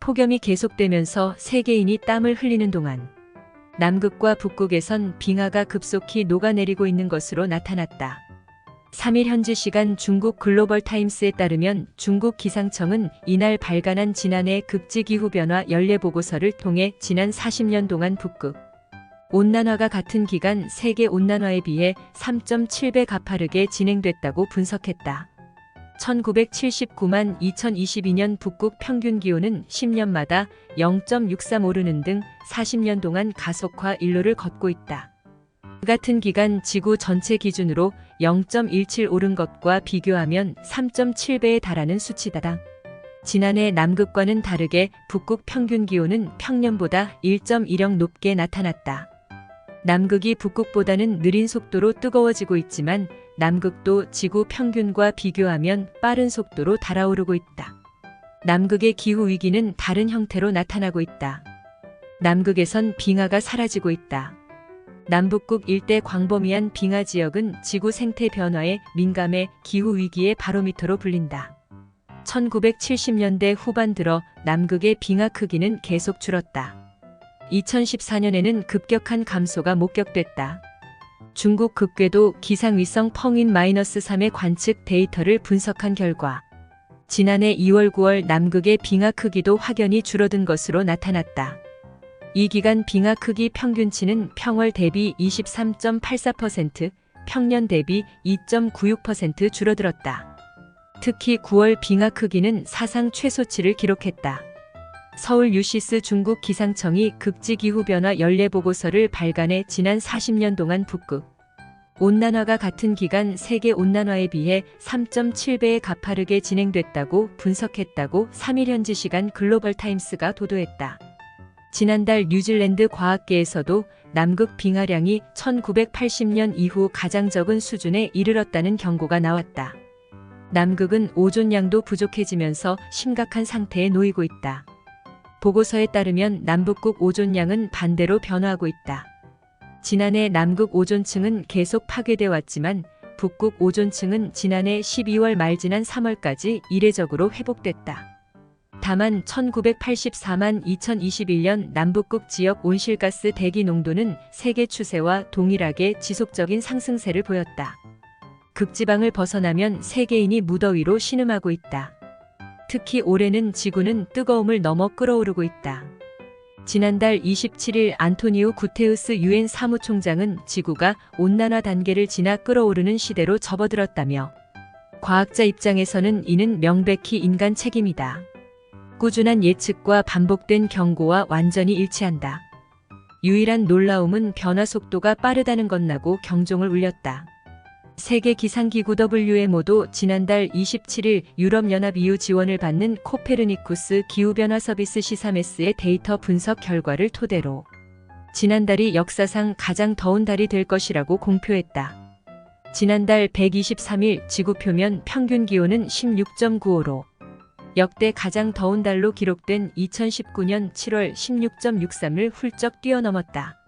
폭염이 계속되면서 세계인이 땀을 흘리는 동안 남극과 북극에선 빙하가 급속히 녹아내리고 있는 것으로 나타났다. 3일 현지 시간 중국 글로벌 타임스에 따르면 중국 기상청은 이날 발간한 지난해 극지기후변화 연례보고서를 통해 지난 40년 동안 북극 온난화가 같은 기간 세계 온난화에 비해 3.7배 가파르게 진행됐다고 분석했다. 1979만 2022년 북극 평균 기온은 10년마다 0.63 오르는 등 40년 동안 가속화 일로를 걷고 있다. 같은 기간 지구 전체 기준으로 0.17 오른 것과 비교하면 3.7배에 달하는 수치다. 지난해 남극과는 다르게 북극 평균 기온은 평년보다 1.10 높게 나타났다. 남극이 북극보다는 느린 속도로 뜨거워지고 있지만 남극도 지구 평균과 비교하면 빠른 속도로 달아오르고 있다. 남극의 기후 위기는 다른 형태로 나타나고 있다. 남극에선 빙하가 사라지고 있다. 남북극 일대 광범위한 빙하 지역은 지구 생태 변화에 민감해 기후 위기의 바로미터로 불린다. 1970년대 후반 들어 남극의 빙하 크기는 계속 줄었다. 2014년에는 급격한 감소가 목격됐다. 중국 극궤도 기상위성 펑인-3의 관측 데이터를 분석한 결과 지난해 2월 9월 남극의 빙하 크기도 확연히 줄어든 것으로 나타났다. 이 기간 빙하 크기 평균치는 평월 대비 23.84%, 평년 대비 2.96% 줄어들었다. 특히 9월 빙하 크기는 사상 최소치를 기록했다. 서울 유시스 중국 기상청이 극지기후변화 연례보고서를 발간해 지난 40년 동안 북극 온난화가 같은 기간 세계 온난화에 비해 3.7배에 가파르게 진행됐다고 분석했다고 3일 현지 시간 글로벌 타임스가 보도했다. 지난달 뉴질랜드 과학계에서도 남극 빙하량이 1980년 이후 가장 적은 수준에 이르렀다는 경고가 나왔다. 남극은 오존량도 부족해지면서 심각한 상태에 놓이고 있다. 보고서에 따르면 남북극 오존량은 반대로 변화하고 있다. 지난해 남극 오존층은 계속 파괴돼 왔지만 북극 오존층은 지난해 12월 말 지난 3월까지 이례적으로 회복됐다. 다만 1984만 2021년 남북극 지역 온실가스 대기 농도는 세계 추세와 동일하게 지속적인 상승세를 보였다. 극지방을 벗어나면 세계인이 무더위로 신음하고 있다. 특히 올해는 지구는 뜨거움을 넘어 끓어오르고 있다. 지난달 27일 안토니오 구테우스 유엔 사무총장은 지구가 온난화 단계를 지나 끓어오르는 시대로 접어들었다며 과학자 입장에서는 이는 명백히 인간 책임이다. 꾸준한 예측과 반복된 경고와 완전히 일치한다. 유일한 놀라움은 변화 속도가 빠르다는 것라고 경종을 울렸다. 세계 기상기구 WMO도 지난달 27일 유럽연합 EU 지원을 받는 코페르니쿠스 기후변화 서비스 시사메스의 데이터 분석 결과를 토대로 지난달이 역사상 가장 더운 달이 될 것이라고 공표했다. 지난달 123일 지구 표면 평균 기온은 16.95로 역대 가장 더운 달로 기록된 2019년 7월 16.63을 훌쩍 뛰어넘었다.